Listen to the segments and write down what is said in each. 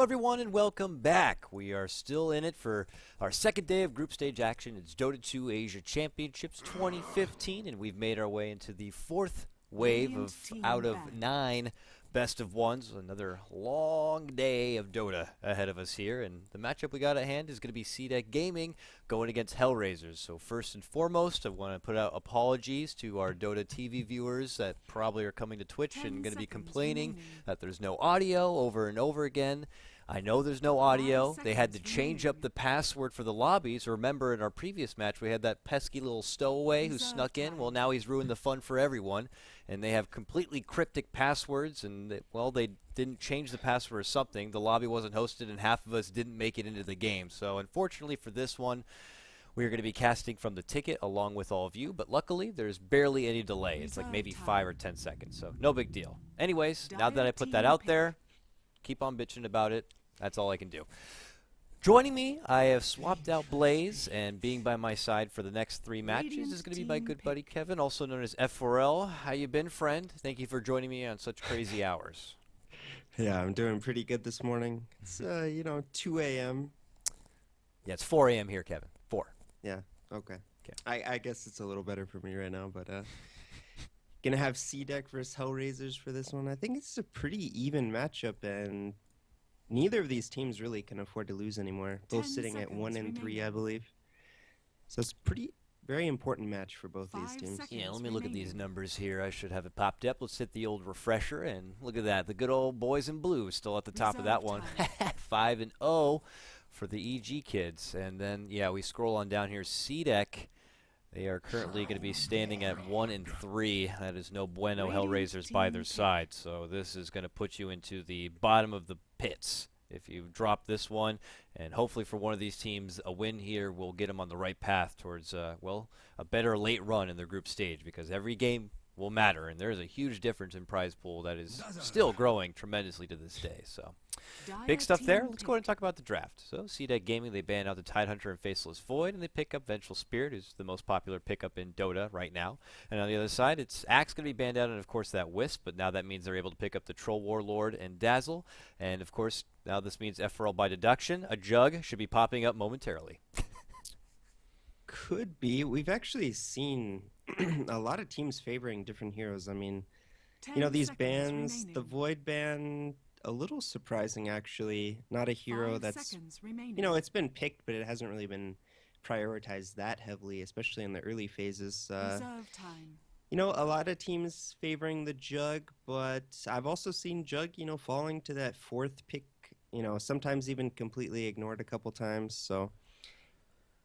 Hello everyone and welcome back. We are still in it for our second day of group stage action. It's Dota 2 Asia Championships 2015 and we've made our way into the fourth wave out of 9 best of ones. Another long day of Dota ahead of us here, and the matchup we got at hand is going to be CDEC Gaming going against Hellraisers. So first and foremost, I want to put out apologies to our Dota TV viewers that probably are coming to Twitch and going to be complaining that there's no audio over and over again. I know there's no audio. They had to change up the password for the lobbies. Remember, in our previous match, we had that pesky little stowaway who snuck in. Well, now he's ruined the fun for everyone. And they have completely cryptic passwords. And, they didn't change the password or something. The lobby wasn't hosted, and half of us didn't make it into the game. So, unfortunately for this one, we are going to be casting from the ticket along with all of you. But luckily, there's barely any delay. It's like maybe 5 or 10 seconds. So, no big deal. Anyways, now that I put that out there, keep on bitching about it. That's all I can do. Joining me, I have swapped out Blaze, and being by my side for the next 3 matches is going to be my good buddy Kevin, also known as F4L. How you been, friend? Thank you for joining me on such crazy hours. Yeah, I'm doing pretty good this morning. It's, 2 a.m. Yeah, it's 4 a.m. here, Kevin. 4. Yeah, okay. I guess it's a little better for me right now, but gonna have CDEC versus Hellraisers for this one. I think it's a pretty even matchup, and neither of these teams really can afford to lose anymore. Both sitting at 1-3, I believe. So it's very important match for both these teams. Yeah, let me look at these numbers here. I should have it popped up. Let's hit the old refresher, and look at that. The good old boys in blue still at the top of that one. 5-0 for the EG kids. And then, yeah, we scroll on down here. CDEC, they are currently going to be standing at 1-3. That is no bueno. Hellraisers by their side. So this is going to put you into the bottom of the pits if you drop this one, and hopefully for one of these teams, a win here will get them on the right path towards, a better late run in their group stage, because every game will matter, and there is a huge difference in prize pool that is still growing tremendously to this day. So big stuff there. Let's go ahead and talk about the draft. So CDEC Gaming, they ban out the Tidehunter and Faceless Void, and they pick up Vengeful Spirit, who's the most popular pickup in Dota right now. And on the other side, it's Axe going to be banned out, and of course that Wisp, but now that means they're able to pick up the Troll Warlord and Dazzle. And of course, now this means F4L by deduction. A Jug should be popping up momentarily. Could be. We've actually seen a lot of teams favoring different heroes. I mean, these bans, the Void ban, a little surprising actually. Not a hero that's, it's been picked, but it hasn't really been prioritized that heavily, especially in the early phases. A lot of teams favoring the Jug, but I've also seen Jug, falling to that 4th pick, sometimes even completely ignored a couple times, so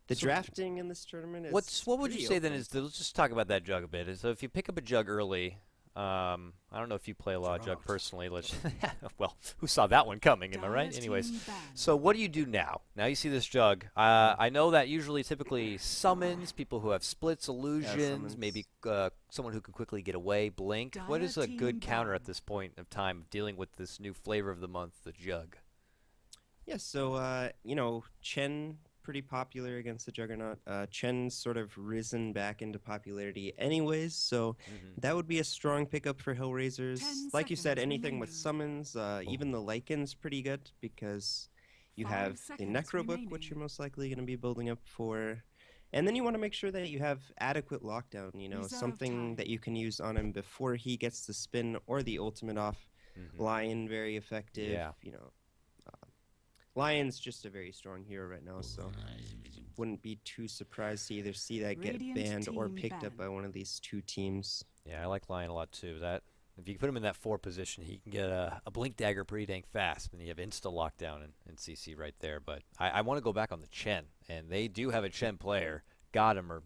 the drafting in this tournament is what would you say then is, let's just talk about that Jug a bit. So if you pick up a Jug early, I don't know if you play a lot of Jug personally. Well, who saw that one coming, am I right? Anyways, so what do you do now? Now you see this Jug. I know that usually typically summons, people who have splits, illusions, maybe someone who can quickly get away, blink. What is a good counter at this point of time of dealing with this new flavor of the month, the Jug? Yeah, so, Chen, pretty popular against the Juggernaut. Chen's sort of risen back into popularity anyways, so that would be a strong pickup for Hellraisers. Like you said, anything with summons, even the Lycan's pretty good, because you have the Necro Book, which you're most likely going to be building up for. And then you want to make sure that you have adequate lockdown, something that you can use on him before he gets the spin or the ultimate off. Lion, very effective, Lion's just a very strong hero right now, so wouldn't be too surprised to either see that get banned or picked up by one of these 2 teams. Yeah, I like Lion a lot too. That if you put him in that 4 position, he can get a Blink Dagger pretty dang fast, and you have insta lockdown and CC right there. But I want to go back on the Chen, and they do have a Chen player, got him or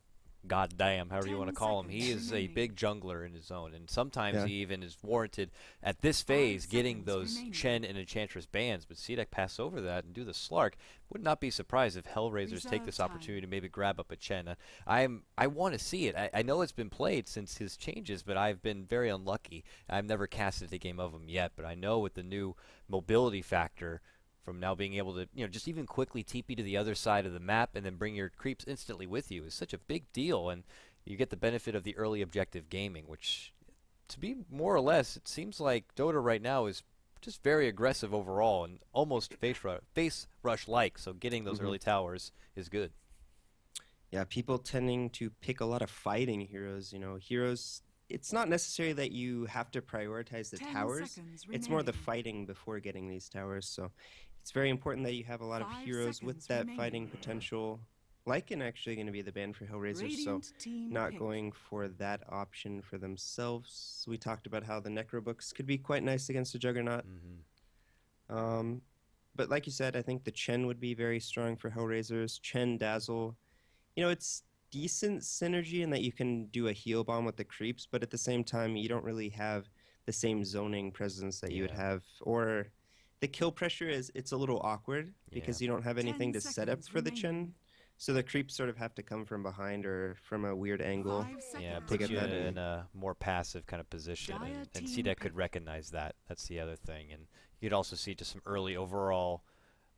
goddamn, however you want to call him. He is a big jungler in his own, and sometimes he even is warranted at this phase getting those Chen and Enchantress bans, but CDEC pass over that and do the Slark. Would not be surprised if Hellraisers take this opportunity to maybe grab up a Chen. I want to see it. I know it's been played since his changes, but I've been very unlucky. I've never casted a game of him yet, but I know with the new mobility factor, from now being able to, just even quickly TP to the other side of the map and then bring your creeps instantly with you is such a big deal, and you get the benefit of the early objective gaming, which, to be more or less, it seems like Dota right now is just very aggressive overall and almost face rush like. So getting those early towers is good. Yeah, people tending to pick a lot of fighting heroes. Heroes. It's not necessary that you have to prioritize the towers. It's more the fighting before getting these towers. So it's very important that you have a lot of heroes with that fighting potential. Lycan actually going to be the ban for Hellraisers, so not going for that option for themselves. We talked about how the Necro books could be quite nice against the Juggernaut. But like you said, I think the Chen would be very strong for Hellraisers. Chen, Dazzle. It's decent synergy in that you can do a heal bomb with the creeps, but at the same time, you don't really have the same zoning presence that you would have. Or the kill pressure it's a little awkward because you don't have anything to set up for the Chen. So the creeps sort of have to come from behind or from a weird angle. Yeah, put you in a more passive kind of position, and CDEC could recognize that. That's the other thing. And you'd also see just some early overall,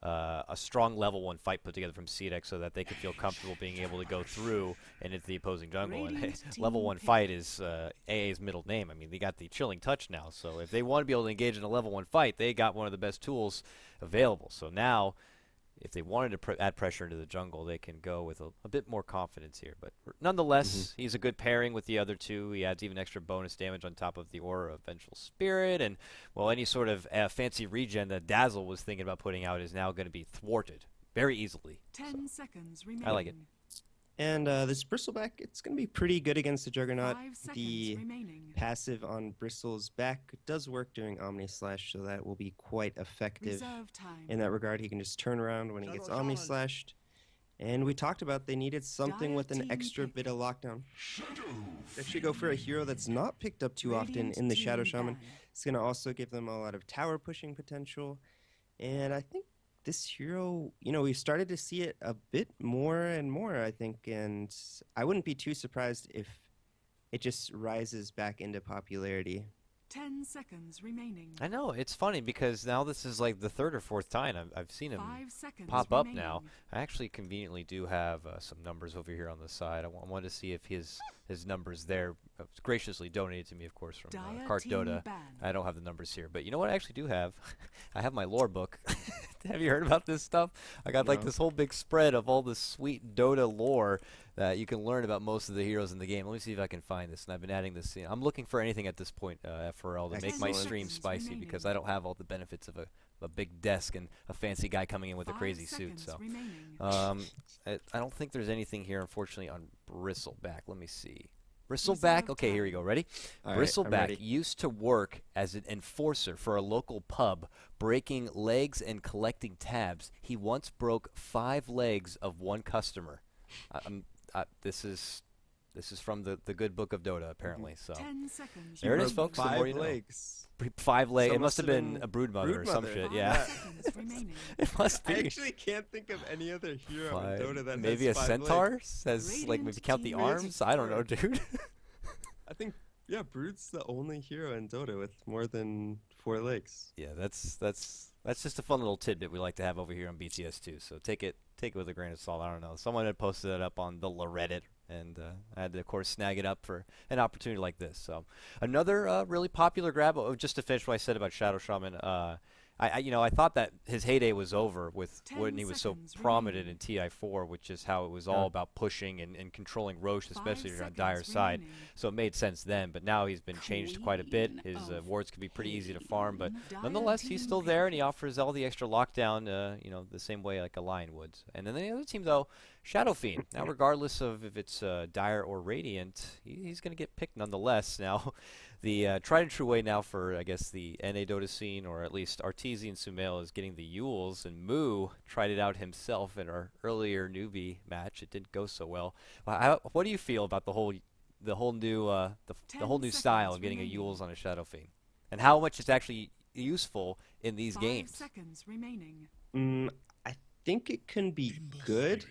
a strong level 1 fight put together from CDEC so that they could feel comfortable being able to go through and into the opposing jungle. And level 1 fight is AA's middle name. I mean, they got the chilling touch now. So if they want to be able to engage in a level 1 fight, they got one of the best tools available. So now, if they wanted to add pressure into the jungle, they can go with a bit more confidence here. But nonetheless, he's a good pairing with the other two. He adds even extra bonus damage on top of the Aura of Vengeful Spirit. And, well, any sort of fancy regen that Dazzle was thinking about putting out is now going to be thwarted very easily. 10 seconds remaining. I like it. And this Bristleback, it's going to be pretty good against the Juggernaut. The passive on Bristle's back does work during Omni Slash, so that will be quite effective in that regard. He can just turn around when he gets Omni Slashed. And we talked about they needed something with an extra bit of lockdown. They should go for a hero that's not picked up too often in the Shadow Shaman. It's going to also give them a lot of tower pushing potential. And I think this hero, we've started to see it a bit more and more, I think, and I wouldn't be too surprised if it just rises back into popularity. 10 seconds remaining. I know, it's funny because now this is like the 3rd or 4th time I've seen him pop up now. I actually conveniently do have some numbers over here on the side. I wanted to see if his numbers there, graciously donated to me, of course, from Dota. I don't have the numbers here, but you know what I actually do have? I have my lore book. Have you heard about this stuff? I got like this whole big spread of all the sweet Dota lore that you can learn about most of the heroes in the game. Let me see if I can find this. And I've been adding this. I'm looking for anything at this point, F4L, to make my stream spicy because I don't have all the benefits of a big desk and a fancy guy coming in with a crazy suit. So I don't think there's anything here, unfortunately, on Bristleback. Let me see. Bristleback, okay, here we go. Ready? Bristleback used to work as an enforcer for a local pub, breaking legs and collecting tabs. He once broke 5 legs of one customer. This is from the good book of Dota, apparently. So 10 seconds. there it is, folks. 5 legs. 5 legs. So it must have been a broodmother or some shit. Yeah. It must be. I actually can't think of any other hero in Dota that maybe has a 5 centaur legs. has like maybe count the arms. I don't know, dude. I think Brood's the only hero in Dota with more than 4 legs. Yeah, that's just a fun little tidbit we like to have over here on BTS too. So take it with a grain of salt. I don't know. Someone had posted it up on the Reddit, and I had to, of course, snag it up for an opportunity like this. So another really popular grab. Just to finish what I said about Shadow Shaman. I thought that his heyday was over with when he was so prominent in TI4, which is how it was all about pushing and controlling Roche, especially on Dire's side. So it made sense then, but now he's been changed quite a bit. His wards can be pretty easy to farm, but nonetheless, he's still there, and he offers all the extra lockdown, the same way like a Lion would. And then the other team, though, Shadow Fiend. Now, regardless of if it's Dire or Radiant, he's going to get picked nonetheless. Now, the tried and true way now for, I guess, the NA Dota scene, or at least Arteezy and Sumail, is getting the Yules, and Moo tried it out himself in our earlier newbie match. It didn't go so well. What do you feel about the whole new style of getting a Yules on a Shadow Fiend, and how much it's actually useful in these games? 5 seconds remaining. I think it can be good,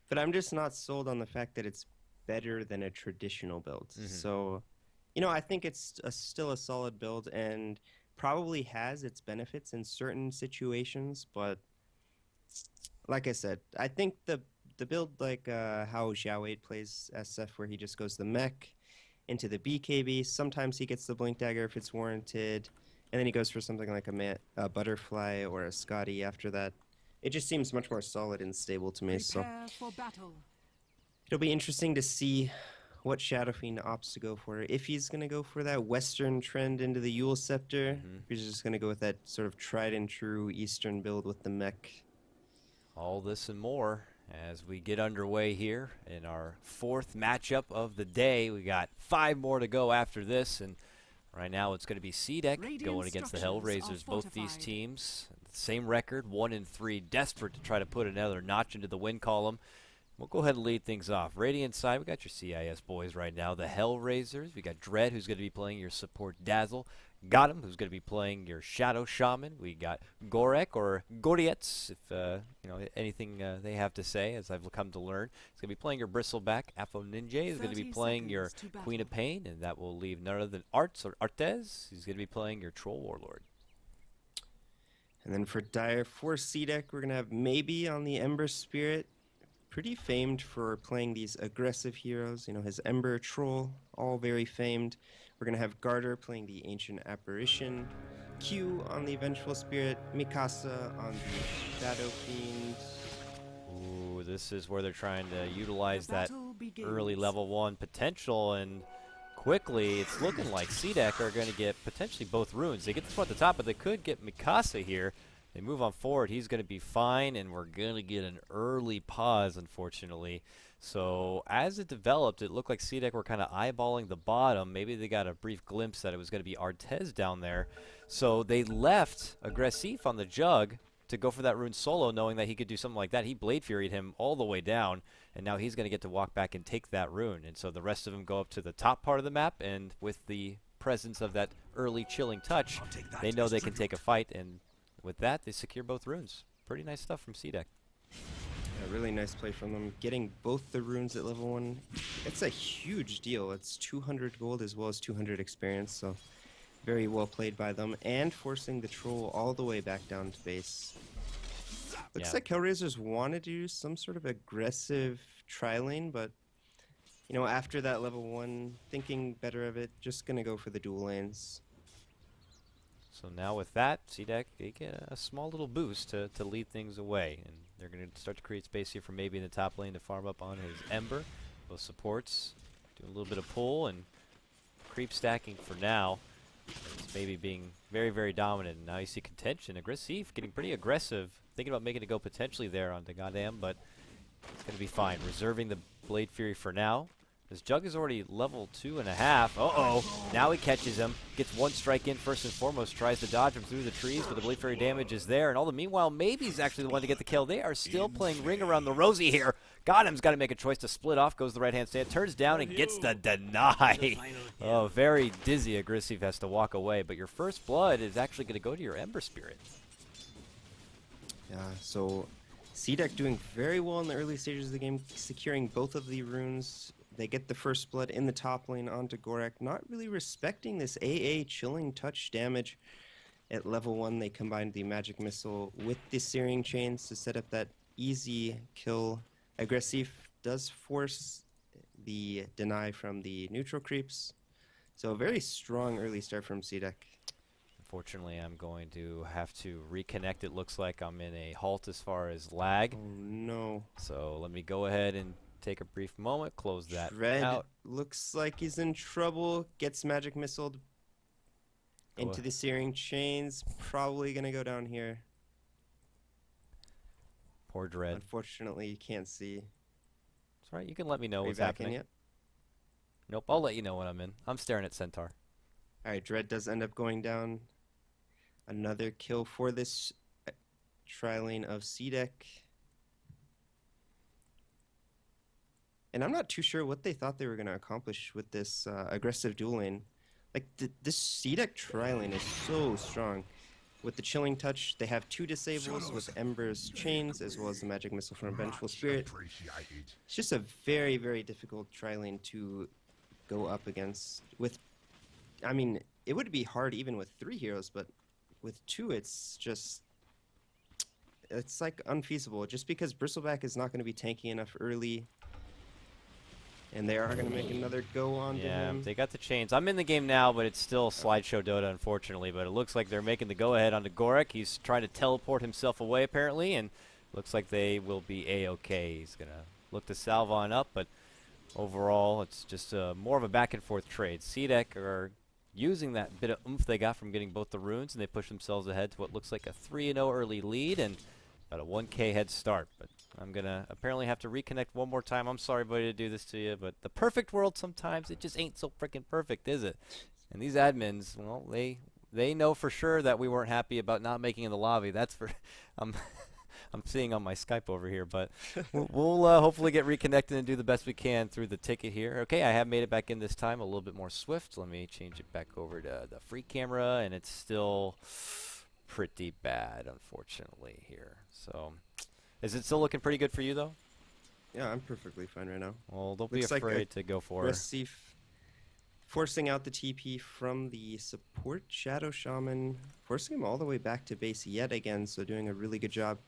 but I'm just not sold on the fact that it's better than a traditional build. So, I think it's still a solid build and probably has its benefits in certain situations, but like I said, I think the build like how Xiao plays SF, where he just goes the mech into the BKB. Sometimes he gets the Blink Dagger if it's warranted. And then he goes for something like a Butterfly or a Scotty after that. It just seems much more solid and stable to me. So Prepare for battle. it'll be interesting to see what Shadow Fiend opts to go for. If he's going to go for that Western trend into the Yule Scepter, if he's just going to go with that sort of tried and true Eastern build with the mech. All this and more as we get underway here in our 4th matchup of the day. We got 5 more to go after this, and right now it's going to be CDEC going against the Hellraisers. Both these teams, same record, 1-3, desperate to try to put another notch into the win column. We'll go ahead and lead things off. Radiant side, we got your CIS boys right now. The Hellraisers, we got Dread, who's going to be playing your support Dazzle. Got him, who's going to be playing your Shadow Shaman. We got Gorek, or Goriets, if you know anything they have to say, as I've come to learn. He's going to be playing your Bristleback. Afo Ninja is going to be playing your Queen of Pain, and that will leave none other than Arts, or Artez. He's going to be playing your Troll Warlord. And then for Dire, for CDEC, we're going to have Maybe on the Ember Spirit. Pretty famed for playing these aggressive heroes. You know, his Ember Troll, all very famed. We're going to have Garter playing the Ancient Apparition. Q on the Vengeful Spirit. Mikasa on the Shadow Fiend. Ooh, this is where they're trying to utilize that early level 1 potential, and quickly it's looking like CDEC are going to get potentially both runes. They get this one at the top, but they could get Mikasa here. They move on forward. He's going to be fine, and we're going to get an early pause, unfortunately. So as it developed, it looked like CDEC were kind of eyeballing the bottom. Maybe they got a brief glimpse that it was going to be Artez down there. So they left Aggressif on the Jug to go for that rune solo, knowing that he could do something like that. He Blade Furied him all the way down, and now he's going to get to walk back and take that rune. And so the rest of them go up to the top part of the map, and with the presence of that early chilling touch, they know they can take a fight, and with that, they secure both runes. Pretty nice stuff from CDEC. A really nice play from them. Getting both the runes at level 1, it's a huge deal. It's 200 gold as well as 200 experience, so very well played by them. And forcing the Troll all the way back down to base. Looks like Hellraisers wanted to do some sort of aggressive tri-lane, but you know, after that level 1, thinking better of it, just going to go for the dual lanes. So now with that, CDEC, they get a small little boost to lead things away. And they're going to start to create space here for Maybe in the top lane to farm up on his Ember. Both supports doing a little bit of pull and creep stacking for now. It's Maybe being very, very dominant. And now you see contention. Aggressive, getting pretty aggressive. Thinking about making it go potentially there on the goddamn, but it's going to be fine. Reserving the Blade Fury for now. This Jug is already level 2.5. Uh-oh. Now he catches him. Gets one strike in first and foremost. Tries to dodge him through the trees, but the Blade Fairy damage is there. And all the meanwhile, Maybe's actually the one to get the kill. They are still playing Ring Around the Rosie here. Got him's got to make a choice to split off. Goes the right-hand stand. Turns down and gets the deny. Oh, very dizzy. Aggressive has to walk away. But your first blood is actually going to go to your Ember Spirit. Yeah, so CDEC doing very well in the early stages of the game, securing both of the runes. They get the first blood in the top lane onto Gorek, not really respecting this AA chilling touch damage. At level 1, they combined the magic missile with the Searing Chains to set up that easy kill. Aggressive does force the deny from the neutral creeps. So a very strong early start from CDEC. Unfortunately, I'm going to have to reconnect. It looks like I'm in a halt as far as lag. Oh no. So let me go ahead and take a brief moment, close that Dread out. looks like he's in trouble. Gets magic missiled into the Searing Chains. Probably going to go down here. Poor Dread. Unfortunately, you can't see. It's all right. You can let me know Are you what's back in happening. yet? Nope, I'll let you know when I'm in. I'm staring at Centaur. All right, Dread does end up going down. Another kill for this tri-lane of CDEC. And I'm not too sure what they thought they were going to accomplish with this aggressive dual lane. Like, this CDEC tri-lane is so strong. With the Chilling Touch, they have 2 disables with Ember's Chains, as well as the Magic Missile from Vengeful Spirit. It's just a very, very difficult tri-lane to go up against. With, I mean, it would be hard even with 3 heroes, but with 2, it's just... It's like unfeasible, just because Bristleback is not going to be tanky enough early. And they are going to make another go on to Yeah, him. they got the chains. I'm in the game now, but it's still slideshow Dota, unfortunately. But it looks like they're making the go-ahead onto Gorek. He's trying to teleport himself away, apparently, and looks like they will be A-OK. He's going to look to salve on up, but overall, it's just more of a back-and-forth trade. CDEC are using that bit of oomph they got from getting both the runes, and they push themselves ahead to what looks like a 3-0 early lead and about a 1K head start. But I'm going to apparently have to reconnect one more time. I'm sorry, buddy, to do this to you, but the perfect world sometimes, it just ain't so freaking perfect, is it? And these admins, well, they know for sure that we weren't happy about not making in the lobby. That's for I'm seeing on my Skype over here, but we'll hopefully get reconnected and do the best we can through the ticket here. Okay, I have made it back in this time, a little bit more swift. Let me change it back over to the free camera, and it's still pretty bad, unfortunately, here. So, is it still looking pretty good for you, though? Yeah, I'm perfectly fine right now. Well, don't Looks be like afraid to go for it. Receive forcing out the TP from the support Shadow Shaman, forcing him all the way back to base yet again, so doing a really good job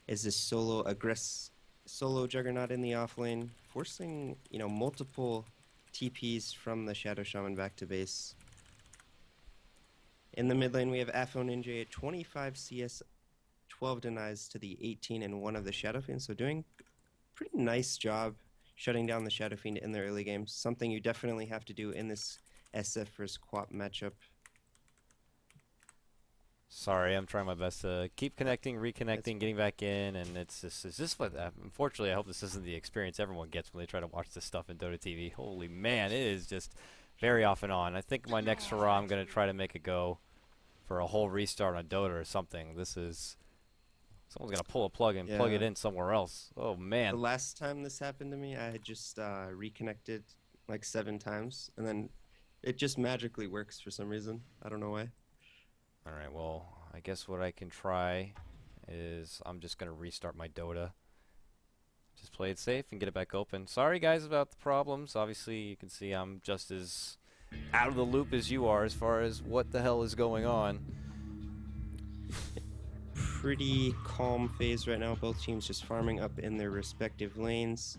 as this solo Juggernaut in the offlane, forcing, you know, multiple TPs from the Shadow Shaman back to base. In the mid lane, we have Afo Ninja at 25 CS, 12 denies to the 18 and 1 of the Shadow Fiend, so doing a pretty nice job shutting down the Shadow Fiend in the early games. Something you definitely have to do in this SF versus Quap matchup. Sorry, I'm trying my best to keep connecting, reconnecting, getting back in, and it's just what, unfortunately, I hope this isn't the experience everyone gets when they try to watch this stuff in Dota TV. Holy man, it is just very off and on. I think my next hurrah, I'm going to try to make a go for a whole restart on Dota or something. This is, someone's going to pull a plug and plug it in somewhere else. Oh, man. The last time this happened to me, I had just reconnected like 7 times, and then it just magically works for some reason. I don't know why. All right, well, I guess what I can try is I'm just going to restart my Dota. Just play it safe and get it back open. Sorry, guys, about the problems. Obviously, you can see I'm just as out of the loop as you are as far as what the hell is going on. Pretty calm phase right now. Both teams just farming up in their respective lanes.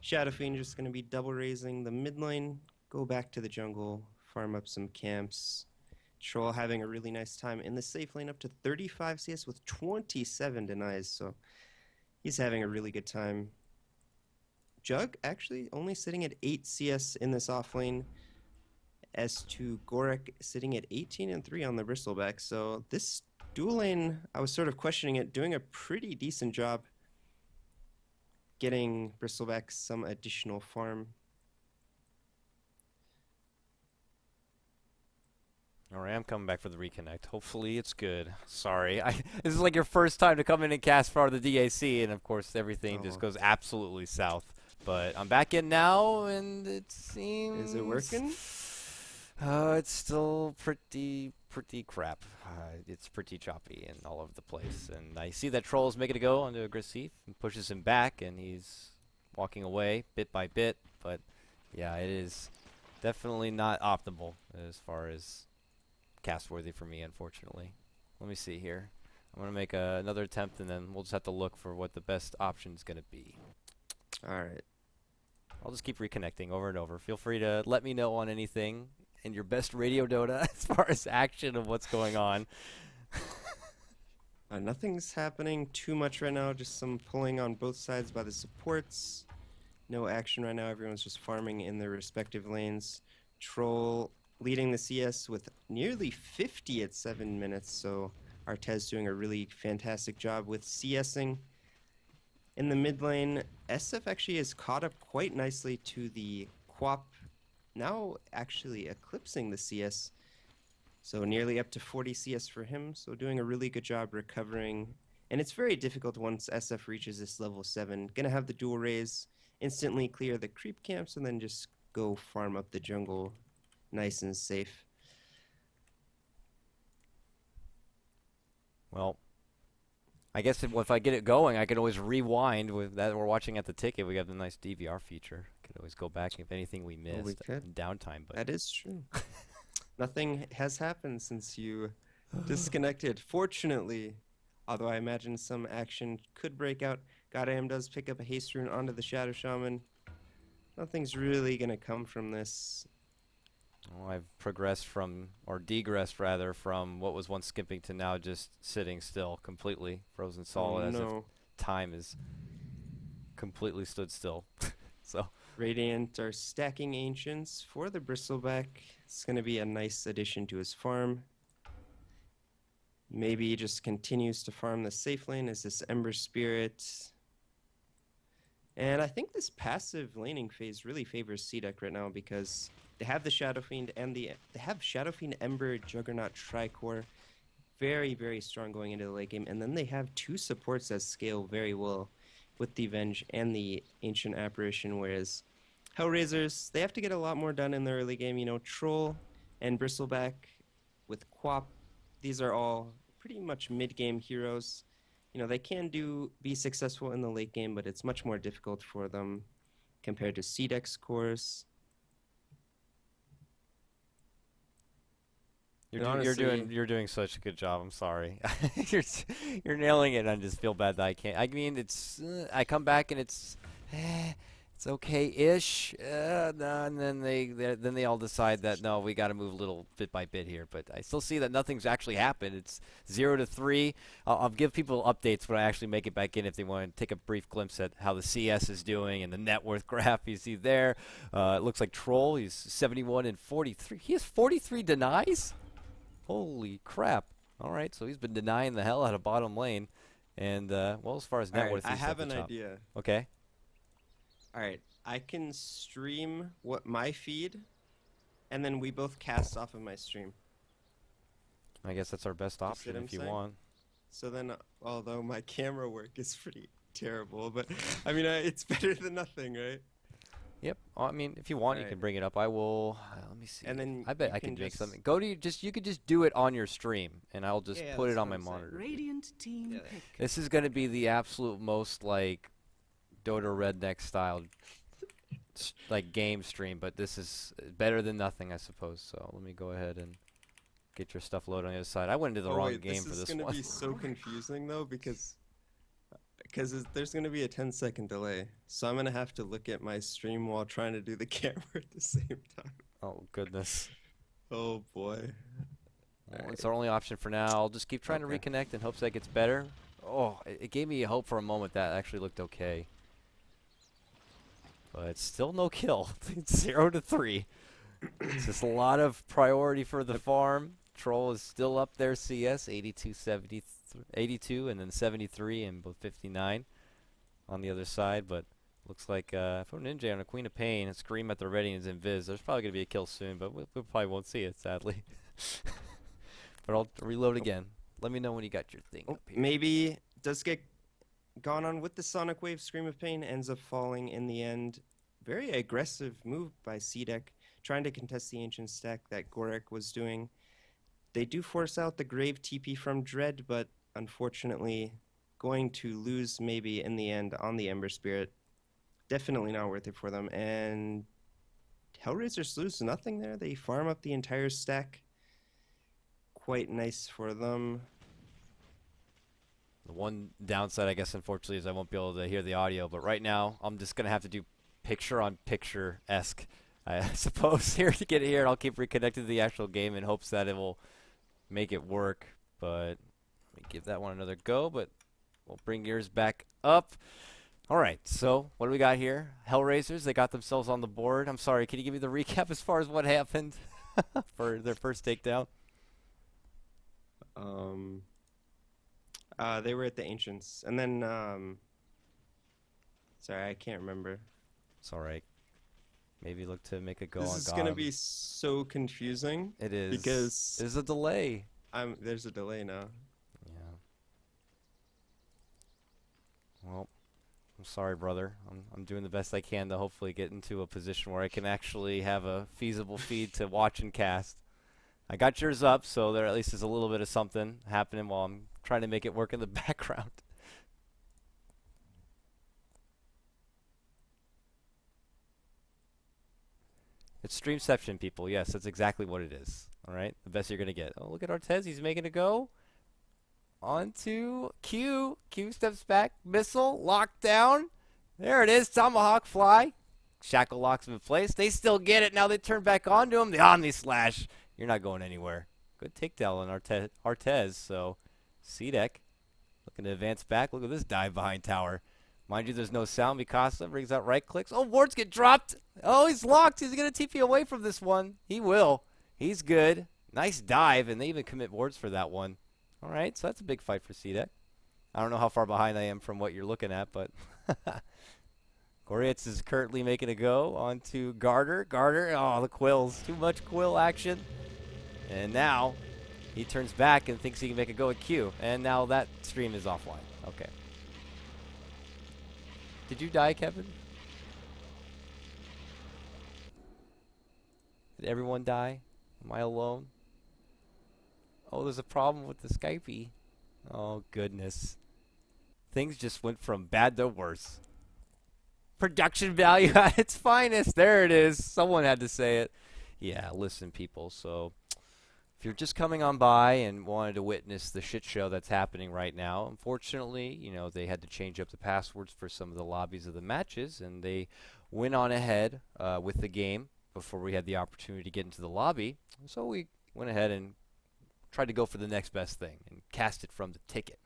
Shadow Fiend just going to be double raising the mid lane, go back to the jungle, farm up some camps. Troll having a really nice time in the safe lane, up to 35 CS with 27 denies, so he's having a really good time. Jug actually only sitting at 8 CS in this off lane, as to Gorek sitting at 18 and 3 on the Bristleback. So this dual lane, I was sort of questioning it, doing a pretty decent job getting Bristleback some additional farm. All right, I'm coming back for the reconnect. Hopefully it's good. Sorry. This is like your first time to come in and cast for the DAC, and of course everything just goes absolutely south. But I'm back in now, and it seems... Is it working? It's still pretty crap. It's pretty choppy and all over the place. And I see that Troll's making a go onto Aggressive and pushes him back, and he's walking away bit by bit. But yeah, it is definitely not optimal as far as cast worthy for me, unfortunately. Let me see here. I'm going to make another attempt, and then we'll just have to look for what the best option is going to be. All right. I'll just keep reconnecting over and over. Feel free to let me know on anything in your best radio Dota as far as action of what's going on. Nothing's happening too much right now, just some pulling on both sides by the supports. No action right now, everyone's just farming in their respective lanes. Troll leading the CS with nearly 50 at 7 minutes, so Artez doing a really fantastic job with CSing. In the mid lane, SF actually has caught up quite nicely to the Quap, now actually eclipsing the CS, so nearly up to 40 CS for him, so doing a really good job recovering. And it's very difficult once SF reaches this level 7. Gonna have the dual raise, instantly clear the creep camps, and then just go farm up the jungle nice and safe. Well, I guess if I get it going, I could always rewind with that. We're watching at the ticket. We got the nice DVR feature. Could always go back if anything we missed in downtime. But that is true. Nothing has happened since you disconnected. Fortunately, although I imagine some action could break out. GodAm does pick up a haste rune onto the Shadow Shaman. Nothing's really going to come from this. Well, I've progressed from, or degressed rather, from what was once skipping to now just sitting still, completely frozen solid, as if No. time is completely stood still. So Radiant are stacking Ancients for the Bristleback. It's going to be a nice addition to his farm. Maybe he just continues to farm the safe lane as this Ember Spirit. And I think this passive laning phase really favors CDEC right now because they have the Shadow Fiend and they have Shadow Fiend, Ember, Juggernaut, Tricore. Very, very strong going into the late game. And then they have two supports that scale very well with the Venge and the Ancient Apparition, whereas Hellraisers, they have to get a lot more done in the early game. You know, Troll and Bristleback with Quap, these are all pretty much mid-game heroes. You know, they can be successful in the late game, but it's much more difficult for them compared to CDEC's cores. You're doing such a good job. I'm sorry. You're nailing it. I just feel bad that I can't. I mean, it's I come back and it's okay-ish. No, and then they all decide that no, we got to move a little bit by bit here. But I still see that nothing's actually happened. It's 0-3. I'll give people updates when I actually make it back in if they want to take a brief glimpse at how the CS is doing and the net worth graph you see there. It looks like Troll. He's 71 and 43. He has 43 denies. Holy crap. All right, so he's been denying the hell out of bottom lane. And, well, as far as net worth, I he's have at the an top. idea. Okay. All right, I can stream my feed, and then we both cast off of my stream. I guess that's our best see option what I'm if you saying? want. So then, although my camera work is pretty terrible, but I mean, it's better than nothing, right? Yep. I mean, if you want, you Alright. can bring it up. I will. Let me see. And then I bet you I can can make just- something. You could just do it on your stream, and I'll just Yeah, put it that's on my what I'm saying. monitor. Radiant team Yeah. pick. This is going to be the absolute most, like, Dota redneck style, like, game stream, but this is better than nothing, I suppose. So let me go ahead and get your stuff loaded on the other side. I went into the wrong game for This this is gonna one. be so confusing though because there's gonna be a 10-second delay, so I'm gonna have to look at my stream while trying to do the camera at the same time. Oh, goodness. Oh boy. Well, it's our only option for now. I'll just keep trying to Okay. reconnect in hopes that gets better. Oh, it gave me hope for a moment that actually looked okay. But it's still no kill. It's 0-3. It's just a lot of priority for the farm. Troll is still up there, CS, 82, 82, and then 73 and both 59 on the other side. But looks like for Ninja on a Queen of Pain, a Scream at the ready and Invis. There's probably going to be a kill soon, but we probably won't see it, sadly. But I'll reload again. Let me know when you got your thing up here. Maybe does get gone on with the Sonic Wave. Scream of Pain ends up falling in the end. Very aggressive move by CDEC, trying to contest the Ancient stack that Gorek was doing. They do force out the Grave TP from Dread, but unfortunately going to lose maybe in the end on the Ember Spirit. Definitely not worth it for them. And Hellraisers lose nothing there. They farm up the entire stack. Quite nice for them. The one downside, I guess, unfortunately, is I won't be able to hear the audio. But right now, I'm just going to have to do picture-on-picture-esque, I suppose, here to get here. I'll keep reconnecting to the actual game in hopes that it will make it work. But let me give that one another go. But we'll bring yours back up. All right, so what do we got here? Hellraisers, they got themselves on the board. I'm sorry, can you give me the recap as far as what happened for their first takedown? They were at the Ancients, and then sorry, I can't remember. It's all right. Maybe look to make a go This on is God. gonna be so confusing. It is because there's a delay. there's a delay now. Yeah. Well, I'm sorry, brother. I'm doing the best I can to hopefully get into a position where I can actually have a feasible feed to watch and cast. I got yours up, so there at least is a little bit of something happening while I'm trying to make it work in the background. It's Streamception, people. Yes, that's exactly what it is. All right, the best you're going to get. Oh, look at Artez. He's making a go. On to Q. Q steps back. Missile. Lockdown. There it is. Tomahawk fly. Shackle locks him in place. They still get it. Now they turn back onto him. The Omni Slash. You're not going anywhere. Good takedown on Artez. So CDEC looking to advance back. Look at this dive behind tower. Mind you, there's no sound. Mikasa brings out right clicks. Oh, wards get dropped. Oh, he's locked. He's going to TP away from this one. He will. He's good. Nice dive, and they even commit wards for that one. All right, so that's a big fight for CDEC. I don't know how far behind I am from what you're looking at, but Goretz is currently making a go onto Garter. Garter, oh, the quills. Too much quill action. And now he turns back and thinks he can make a go at Q. And now that stream is offline. Okay. Did you die, Kevin? Did everyone die? Am I alone? Oh, there's a problem with the Skypey. Oh, goodness. Things just went from bad to worse. Production value at its finest. There it is. Someone had to say it. Yeah, listen, people. So if you're just coming on by and wanted to witness the shit show that's happening right now, unfortunately, you know, they had to change up the passwords for some of the lobbies of the matches, and they went on ahead with the game before we had the opportunity to get into the lobby. So we went ahead and tried to go for the next best thing and cast it from the ticket.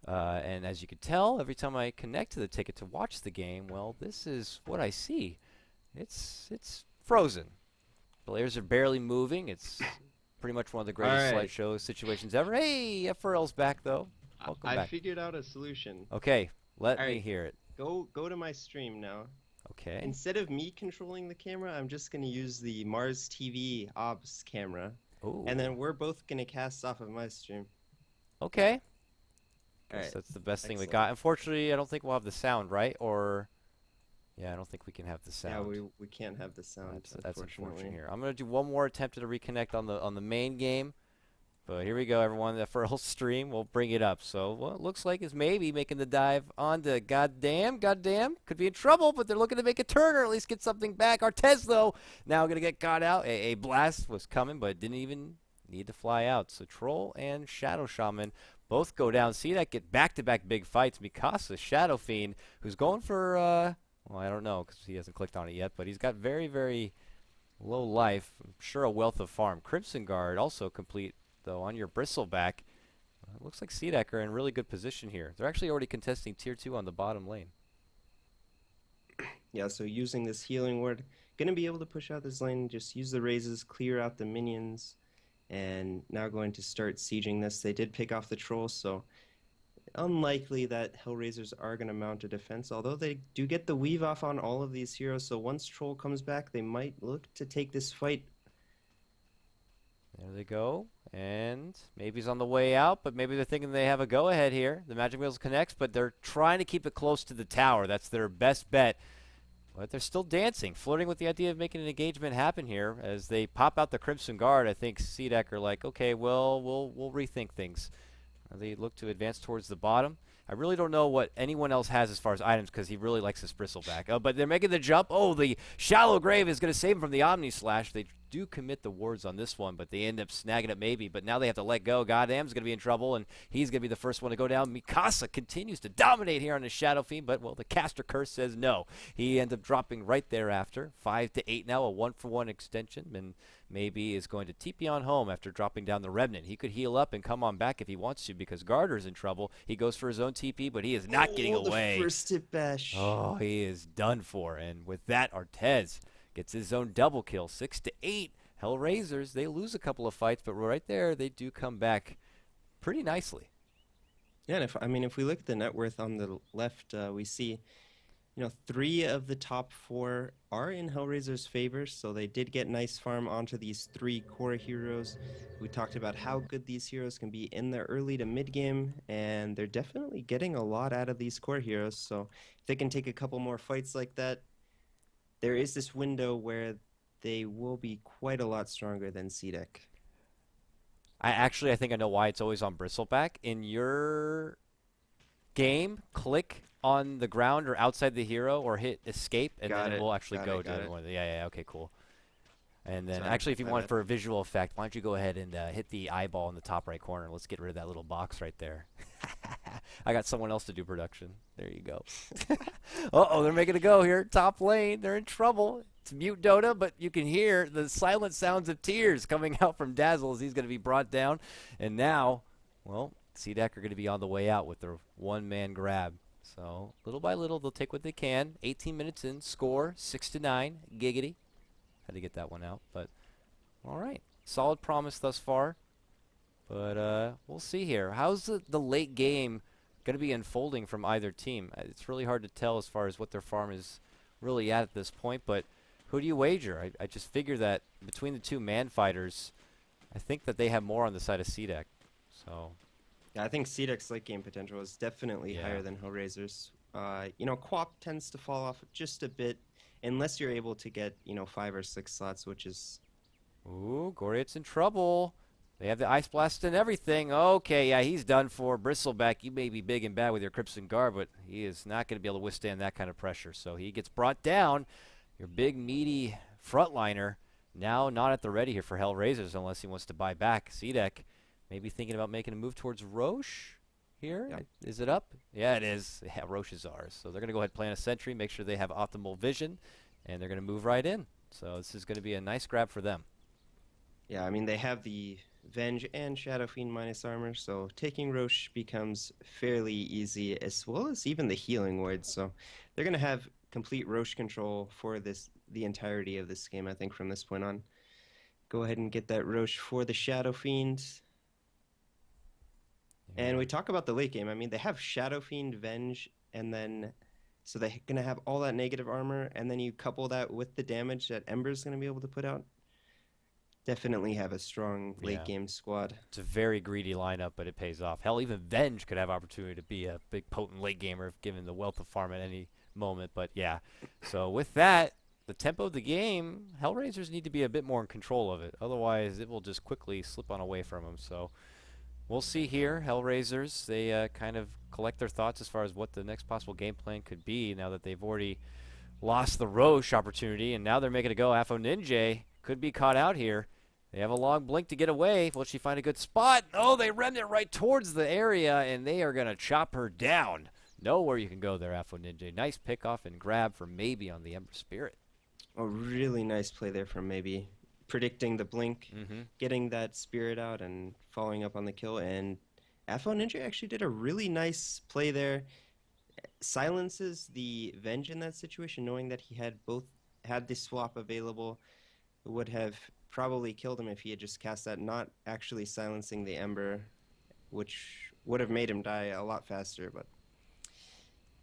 And as you can tell, every time I connect to the ticket to watch the game, well, this is what I see. It's frozen. Players are barely moving. It's pretty much one of the greatest slideshow situations ever. Hey, F4L's back, though. Welcome back. I figured out a solution. Okay, let me hear it. Go to my stream now. Okay. Instead of me controlling the camera, I'm just going to use the Mars TV Ops camera. Ooh. And then we're both going to cast off of my stream. Okay. All right. That's the best thing we got. Unfortunately, I don't think we'll have the sound, right? Or, yeah, I don't think we can have the sound. Yeah, we can't have the sound. That's unfortunate here. I'm gonna do one more attempt to reconnect on the main game, but here we go, everyone. The first stream, we'll bring it up. So what it looks like is maybe making the dive onto goddamn, could be in trouble, but they're looking to make a turn or at least get something back. Artez though, now gonna get caught out. A blast was coming, but didn't even need to fly out. So Troll and Shadow Shaman both go down. See that get back-to-back big fights. Mikasa, Shadow Fiend, who's going for, well, I don't know because he hasn't clicked on it yet, but he's got very, very low life. I'm sure a wealth of farm. Crimson Guard also complete, though, on your Bristleback. It looks like CDEC are in really good position here. They're actually already contesting Tier 2 on the bottom lane. Yeah, so using this healing ward, going to be able to push out this lane, just use the raises, clear out the minions, and now going to start sieging this. They did pick off the troll, so unlikely that Hellraisers are going to mount a defense, although they do get the weave off on all of these heroes, so once troll comes back, they might look to take this fight. There they go, and maybe he's on the way out, but maybe they're thinking they have a go-ahead here. The Magic Wheels connects, but they're trying to keep it close to the tower. That's their best bet. But they're still dancing, flirting with the idea of making an engagement happen here. As they pop out the Crimson Guard, I think CDEC are like, okay, well, we'll rethink things. They look to advance towards the bottom. I really don't know what anyone else has as far as items because he really likes his Bristleback. But they're making the jump. Oh, the Shallow Grave is going to save him from the Omni Slash. They do commit the wards on this one, but they end up snagging it maybe. But now they have to let go. Goddamn's going to be in trouble, and he's going to be the first one to go down. Mikasa continues to dominate here on his Shadow Fiend, but, well, the Caster Curse says no. He ends up dropping right thereafter. 5-8 now, a 1-for-1 extension, and maybe is going to TP on home after dropping down the Remnant. He could heal up and come on back if he wants to because Garter's in trouble. He goes for his own TP, but he is not getting away. The first hit bash. Oh, he is done for. And with that, Artez gets his own double kill. 6-8. Hellraisers, they lose a couple of fights, but right there, they do come back pretty nicely. Yeah, and if we look at the net worth on the left, we see, 3 of the top 4 are in Hellraiser's favor, so they did get nice farm onto these 3 core heroes. We talked about how good these heroes can be in the early to mid game, and they're definitely getting a lot out of these core heroes, so if they can take a couple more fights like that, there is this window where they will be quite a lot stronger than CDEC. I think I know why it's always on Bristleback. In your game, click on the ground or outside the hero or hit escape, and then it will actually go to one. Yeah, okay, cool. And then, Sorry, actually, if you my want bad. for a visual effect, why don't you go ahead and hit the eyeball in the top right corner. Let's get rid of that little box right there. I got someone else to do production. There you go. Uh-oh, they're making a go here. Top lane. They're in trouble. It's mute Dota, but you can hear the silent sounds of tears coming out from Dazzle as he's going to be brought down. And now, well, CDEC are going to be on the way out with their one-man grab. So, little by little, they'll take what they can. 18 minutes in, score 6-9, giggity. Had to get that one out, but all right. Solid promise thus far, but we'll see here. How's the late game going to be unfolding from either team? It's really hard to tell as far as what their farm is really at this point, but who do you wager? I just figure that between the two man fighters, I think that they have more on the side of CDEC. So, Yeah, I think CDEC's late game potential is definitely higher than Hellraisers. You know, QoP tends to fall off just a bit unless you're able to get, you know, 5 or 6 slots, which is... ooh, Goriet's in trouble. They have the Ice Blast and everything. Okay, yeah, he's done for. Bristleback, you may be big and bad with your Crimson Guard, but he is not going to be able to withstand that kind of pressure. So he gets brought down. Your big, meaty frontliner now not at the ready here for Hellraisers unless he wants to buy back. CDEC maybe thinking about making a move towards Roche here. Yep. Is it up? Yeah, it is. Yeah, Roche is ours. So they're going to go ahead and plant a sentry, make sure they have optimal vision, and they're going to move right in. So this is going to be a nice grab for them. Yeah, I mean, they have the Venge and Shadow Fiend minus armor, so taking Roche becomes fairly easy, as well as even the healing ward. So they're going to have complete Roche control for the entirety of this game, I think, from this point on. Go ahead and get that Roche for the Shadow Fiend. And we talk about the late game. I mean, they have Shadow Fiend, Venge, and then... so they're going to have all that negative armor, and then you couple that with the damage that Ember's going to be able to put out. Definitely have a strong late-game squad. It's a very greedy lineup, but it pays off. Hell, even Venge could have opportunity to be a big, potent late gamer if given the wealth of farm at any moment. But, yeah. So, with that, the tempo of the game, Hellraisers need to be a bit more in control of it. Otherwise, it will just quickly slip on away from them. So, we'll see here. Hellraisers, they kind of collect their thoughts as far as what the next possible game plan could be now that they've already lost the Roche opportunity, and now they're making a go. Afo Ninja could be caught out here. They have a long blink to get away. Will she find a good spot? Oh, they rammed it right towards the area, and they are going to chop her down. Nowhere you can go there, Afo Ninja. Nice pickoff and grab for Maybe on the Ember Spirit. A really nice play there from Maybe. Predicting the blink, getting that Spirit out, and following up on the kill. And Afo Ninja actually did a really nice play there. Silences the Venge in that situation, knowing that he had the swap available. It would have probably killed him if he had just cast that, not actually silencing the Ember, which would have made him die a lot faster. But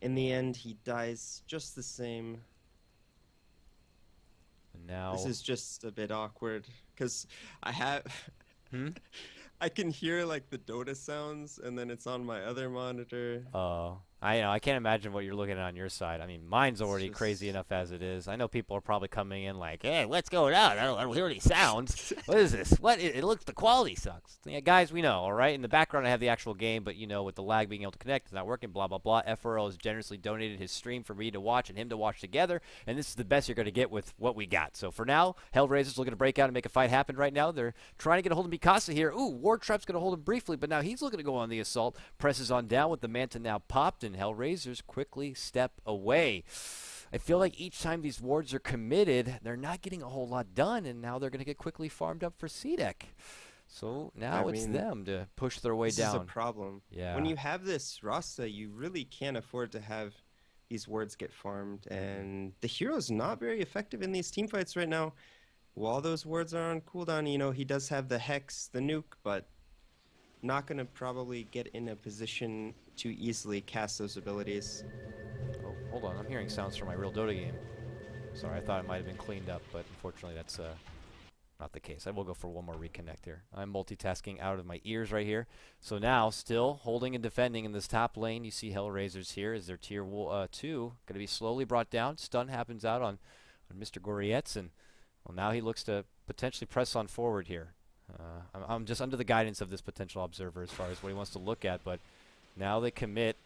in the end, he dies just the same. And now This is just a bit awkward because I have I can hear like the Dota sounds, and then it's on my other monitor. I can't imagine what you're looking at on your side. I mean, mine's already just... crazy enough as it is. I know people are probably coming in like, hey, what's going on? I don't hear any sounds. What is this? What? It looks, the quality sucks. Yeah, guys, we know, all right? In the background, I have the actual game, but, you know, with the lag being able to connect, it's not working, blah, blah, blah. F4L has generously donated his stream for me to watch and him to watch together, and this is the best you're going to get with what we got. So for now, Hellraisers looking to break out and make a fight happen right now. They're trying to get a hold of Mikasa here. Ooh, Ward Trap's going to hold him briefly, but now he's looking to go on the assault. Presses on down with the Manta now popped, and Hellraisers quickly step away. I feel like each time these wards are committed, they're not getting a whole lot done, and now they're going to get quickly farmed up for CDEC. So now it's them to push their way down. This is a problem. Yeah. When you have this Rasta, you really can't afford to have these wards get farmed, and the hero's not very effective in these teamfights right now. While those wards are on cooldown, you know, he does have the Hex, the nuke, but not going to probably get in a position to easily cast those abilities. Oh, hold on. I'm hearing sounds from my real Dota game. Sorry, I thought it might have been cleaned up, but unfortunately that's not the case. I will go for one more reconnect here. I'm multitasking out of my ears right here. So now, still holding and defending in this top lane. You see Hellraisers here as their tier 2 going to be slowly brought down. Stun happens out on Mr. Gorietz, and well, now he looks to potentially press on forward here. I'm just under the guidance of this potential observer as far as what he wants to look at, but now they commit.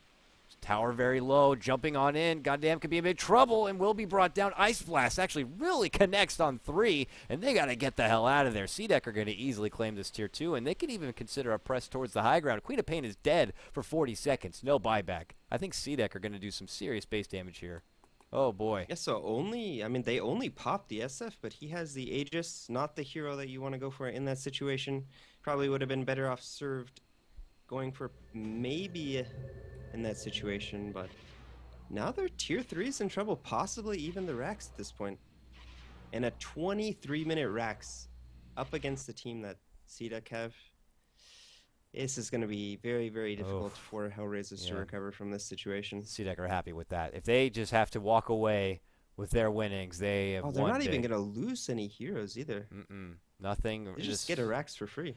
Tower very low, jumping on in. Goddamn, could be in big trouble and will be brought down. Ice Blast actually really connects on 3, and they got to get the hell out of there. CDEC are going to easily claim this tier 2, and they can even consider a press towards the high ground. Queen of Pain is dead for 40 seconds. No buyback. I think CDEC are going to do some serious base damage here. Oh, boy. Yeah, so they only popped the SF, but he has the Aegis, not the hero that you want to go for in that situation. Probably would have been better off served going for maybe in that situation, but now their tier 3 is in trouble, possibly even the Rax at this point. And a 23-minute Rax up against the team that CDEC have. This is going to be very, very difficult for Hellraisers to recover from this situation. CDEC are happy with that. If they just have to walk away with their winnings, they have won. They're not even going to lose any heroes either. Nothing. They just get a Rax for free.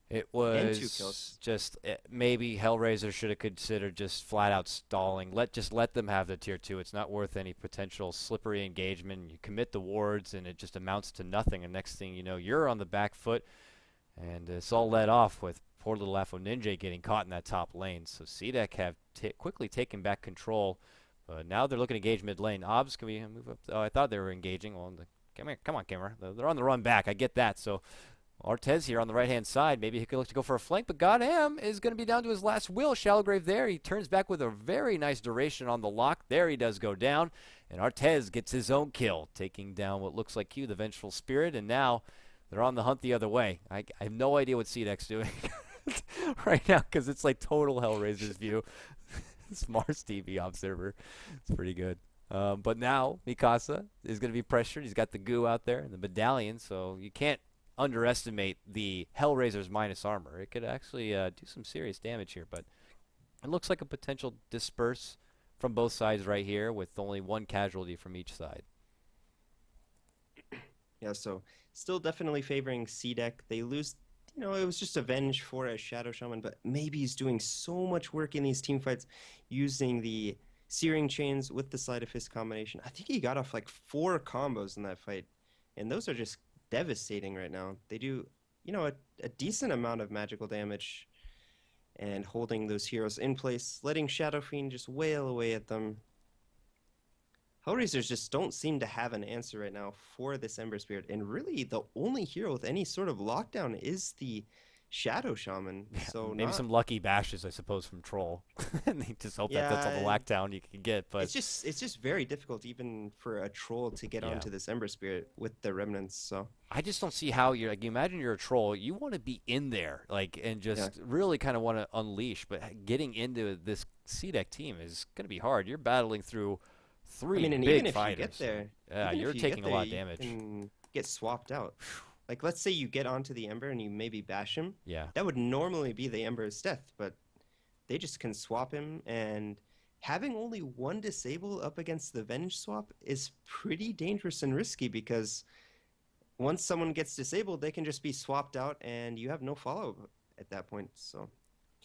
It was and 2 kills. Just maybe Hellraiser should have considered just flat out stalling. Let them have the tier 2. It's not worth any potential slippery engagement. You commit the wards and it just amounts to nothing. And next thing you know, you're on the back foot, and it's all let off with poor little Ninja getting caught in that top lane. So CDEC have quickly taken back control. Now they're looking to engage mid lane. Obs, can we move up? Oh, I thought they were engaging. Well, come on, camera. They're on the run back. I get that. So Artez here on the right-hand side. Maybe he could look to go for a flank, but Goddamn is going to be down to his last will. Shallow Grave there. He turns back with a very nice duration on the lock. There he does go down. And Artez gets his own kill, taking down what looks like Q, the Vengeful Spirit. And now they're on the hunt the other way. I have no idea what CDEC's doing right now because it's like total Hellraiser's view. Mars TV observer. It's pretty good. But now Mikasa is going to be pressured. He's got the goo out there and the medallion, so you can't underestimate the Hellraiser's minus armor. It could actually do some serious damage here, but it looks like a potential disperse from both sides right here with only 1 casualty from each side. Yeah, so still definitely favoring CDEC. They lose, it was just Avenge for a Shadow Shaman, but maybe he's doing so much work in these team fights using the Searing Chains with the Sleight of Fist combination. I think he got off like 4 combos in that fight, and those are just devastating right now. They do, a decent amount of magical damage and holding those heroes in place, letting Shadow Fiend just wail away at them. Hellraisers just don't seem to have an answer right now for this Ember Spirit, and really the only hero with any sort of lockdown is the Shadow Shaman. Yeah, so maybe some lucky bashes, I suppose, from Troll. And they just hope that that's all the lockdown you can get. But it's just very difficult even for a Troll to get onto this Ember Spirit with the remnants. So I just don't see how you're like. You imagine you're a Troll, you want to be in there, and just really kind of want to unleash. But getting into this CDEC team is going to be hard. You're battling through 3 and big even if fighters. You get there, you're taking a lot of damage. You can get swapped out. Like, let's say you get onto the Ember and you maybe bash him. Yeah. That would normally be the Ember's death, but they just can swap him, and having only 1 disable up against the Venge swap is pretty dangerous and risky because once someone gets disabled, they can just be swapped out and you have no follow-up at that point. So,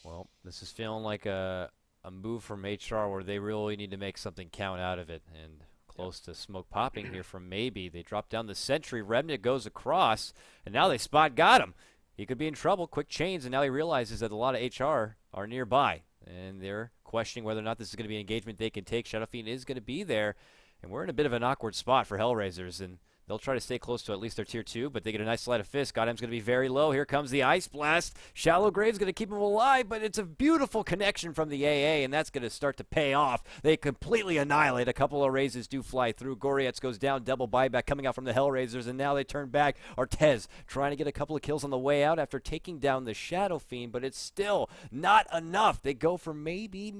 well, this is feeling like a move from HR where they really need to make something count out of it, and close to smoke popping here from Maybe. They drop down the sentry. Remnant goes across, and now they got him. He could be in trouble. Quick chains, and now he realizes that a lot of HR are nearby, and they're questioning whether or not this is going to be an engagement they can take. Shadow Fiend is going to be there, and we're in a bit of an awkward spot for Hellraisers, and they'll try to stay close to at least their tier 2, but they get a nice Sleight of Fist. Godam's going to be very low. Here comes the Ice Blast. Shallow Grave's going to keep him alive, but it's a beautiful connection from the AA, and that's going to start to pay off. They completely annihilate. A couple of raises do fly through. Gorietz goes down. Double buyback coming out from the Hellraisers, and now they turn back. Artez trying to get a couple of kills on the way out after taking down the Shadow Fiend, but it's still not enough. They go for maybe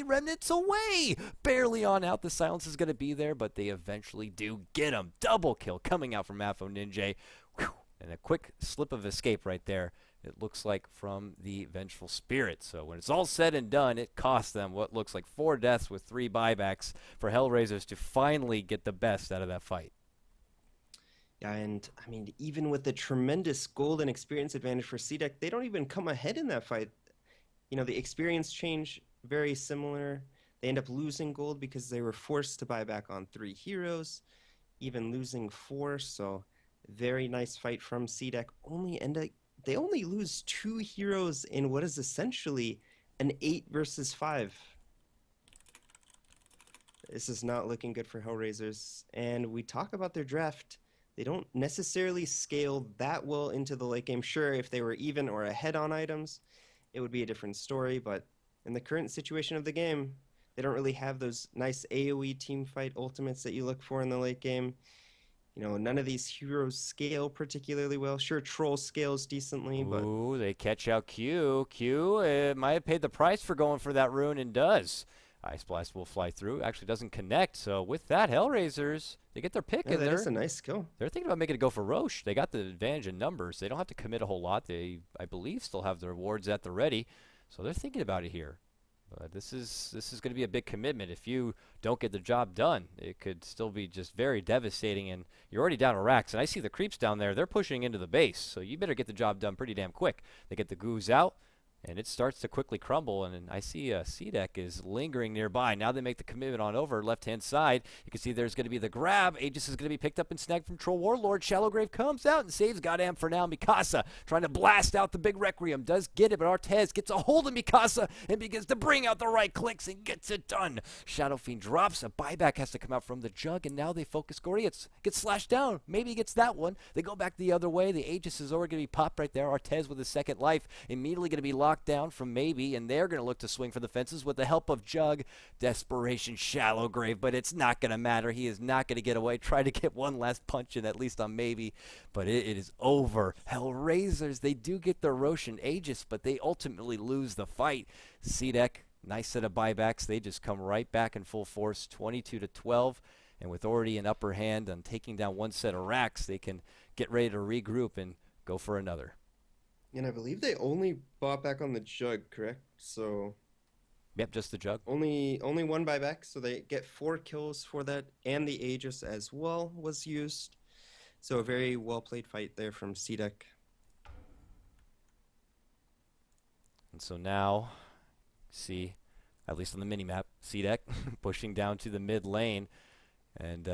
Remnants away. Barely on out. The silence is going to be there, but they eventually do get him. Double kill coming out from Ninja. And a quick slip of escape right there, it looks like, from the Vengeful Spirit. So when it's all said and done, it cost them what looks like 4 deaths with 3 buybacks for Hellraisers to finally get the best out of that fight. Yeah, and even with the tremendous gold and experience advantage for CDEC, they don't even come ahead in that fight. The experience change, very similar. They end up losing gold because they were forced to buy back on 3 heroes, even losing 4. So very nice fight from CDEC. They only lose 2 heroes in what is essentially an 8 versus 5. This is not looking good for Hellraisers. And we talk about their draft. They don't necessarily scale that well into the late game. Sure, if they were even or ahead on items, it would be a different story. But in the current situation of the game, they don't really have those nice AoE teamfight ultimates that you look for in the late game. You know, none of these heroes scale particularly well. Sure, Troll scales decently, but... Ooh, they catch out Q. Q might have paid the price for going for that rune and does. Ice Blast will fly through. Actually doesn't connect. So with that, Hellraisers, they get their pick in there. That is a nice skill. They're thinking about making it go for Roche. They got the advantage in numbers. They don't have to commit a whole lot. They, I believe, still have their rewards at the ready. So they're thinking about it here. But this is going to be a big commitment. If you don't get the job done, it could still be just very devastating. And you're already down to racks. And I see the creeps down there. They're pushing into the base. So you better get the job done pretty damn quick. They get the goos out. And it starts to quickly crumble, and I see CDEC is lingering nearby. Now they make the commitment on over left-hand side. You can see there's going to be the grab. Aegis is going to be picked up and snagged from Troll Warlord. Shallowgrave comes out and saves goddamn for now. Mikasa trying to blast out the big Requiem. Does get it, but Artez gets a hold of Mikasa and begins to bring out the right clicks and gets it done. Shadow Fiend drops. A buyback has to come out from the Jug, and now they focus Gorietz. Gets slashed down. Maybe he gets that one. They go back the other way. The Aegis is already going to be popped right there. Artez with his second life. Immediately going to be locked down from Maybe, and they're going to look to swing for the fences with the help of Jug. Desperation, Shallowgrave, but it's not going to matter. He is not going to get away. Try to get one last punch in, at least on Maybe, but it is over. Hellraisers, they do get the Roche and Aegis, but they ultimately lose the fight. CDEC, nice set of buybacks. They just come right back in full force, 22-12, and with already an upper hand on taking down one set of racks, they can get ready to regroup and go for another. And I believe they only bought back on the Jug, correct? So Yep, just the Jug. only one buyback, so they get 4 kills for that, and the Aegis as well was used. So a very well-played fight there from CDEC. And so now, see, at least on the mini-map, CDEC pushing down to the mid lane. And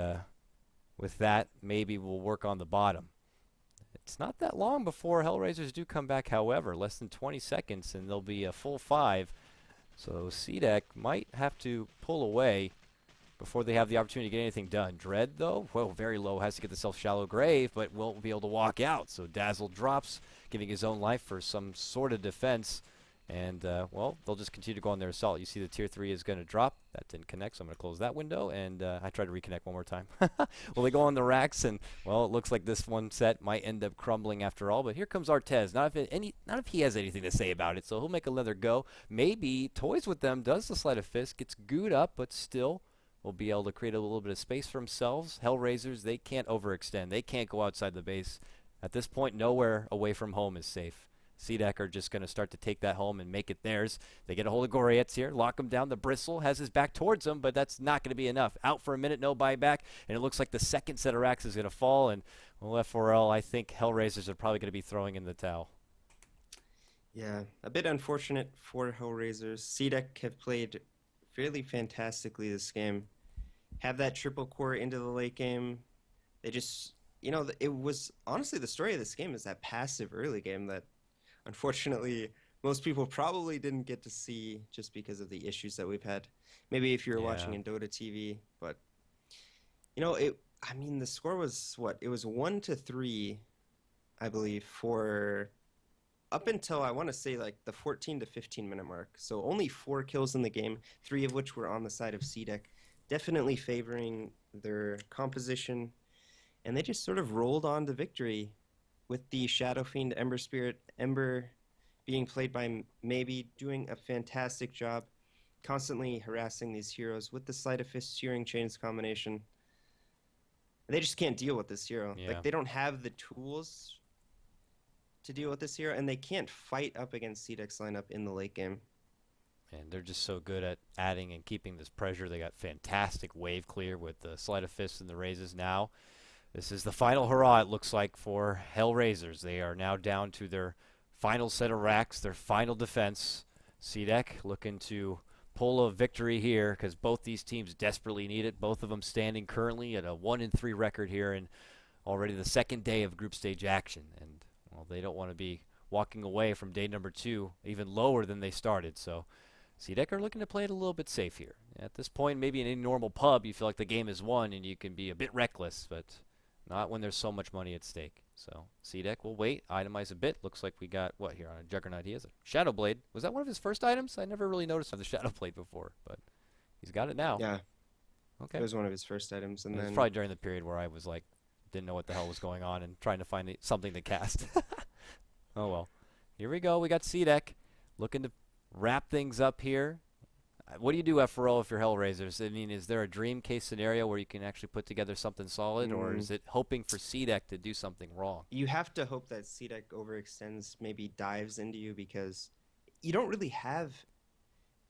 with that, maybe we'll work on the bottom. It's not that long before Hellraisers do come back, however. Less than 20 seconds, and they'll be a full 5. So CDEC might have to pull away before they have the opportunity to get anything done. Dread, though, well, very low, has to get the self-shallow grave, but won't be able to walk out. So Dazzle drops, giving his own life for some sort of defense. And, well, they'll just continue to go on their assault. You see the tier 3 is going to drop. That didn't connect, so I'm going to close that window. And I tried to reconnect one more time. Well, they go on the racks, and, well, it looks like this one set might end up crumbling after all. But here comes Artez. Not if he has anything to say about it, so he'll make another go. Maybe toys with them, does the sleight of fist, gets gooed up, but still will be able to create a little bit of space for themselves. Hellraisers, they can't overextend. They can't go outside the base. At this point, nowhere away from home is safe. CDEC are just going to start to take that home and make it theirs. They get a hold of Gorietz here, lock him down. The Bristle has his back towards him, but that's not going to be enough. Out for a minute, no buyback, and it looks like the second set of racks is going to fall. And, well, F4L, I think Hellraisers are probably going to be throwing in the towel. Yeah, a bit unfortunate for Hellraisers. CDEC have played fairly fantastically this game. Have that triple core into the late game. They just, you know, it was honestly the story of this game is that passive early game that unfortunately most people probably didn't get to see just because of the issues that we've had. Maybe if you were watching in Dota TV, but you know, I mean, the score was what? It was 1-3, I believe, for up until I want to say like the 14 to 15 minute mark. So only 4 kills in the game, 3 of which were on the side of CDEC, definitely favoring their composition, and they just sort of rolled on to victory with the Shadow Fiend Ember Spirit. Ember being played by Maybe, doing a fantastic job, constantly harassing these heroes with the Sleight of Fist Searing Chains combination. They just can't deal with this hero. Yeah. Like, they don't have the tools to deal with this hero, and they can't fight up against CDEC's lineup in the late game. And they're just so good at adding and keeping this pressure. They got fantastic wave clear with the Sleight of Fist and the raises now. This is the final hurrah, it looks like, for Hellraisers. They are now down to their final set of racks, their final defense. CDEC looking to pull a victory here because both these teams desperately need it. Both of them standing currently at a 1-3 record here in already the second day of group stage action. And, well, they don't want to be walking away from day number 2 even lower than they started. So CDEC are looking to play it a little bit safe here. At this point, maybe in any normal pub, you feel like the game is won and you can be a bit reckless, but not when there's so much money at stake. So CDEC will wait, itemize a bit. Looks like we got, what here on a Juggernaut? He has a Shadow Blade. Was that one of his first items? I never really noticed the Shadow Blade before, but he's got it now. Yeah. Okay. It was one of his first items. And it was then probably during the period where I was like, didn't know what the hell was going on and trying to find something to cast. Oh well. Here we go. We got CDEC looking to wrap things up here. What do you do, F4L, if you're Hellraisers? I mean, is there a dream case scenario where you can actually put together something solid, or is it hoping for CDEC to do something wrong? You have to hope that CDEC overextends, maybe dives into you, because you don't really have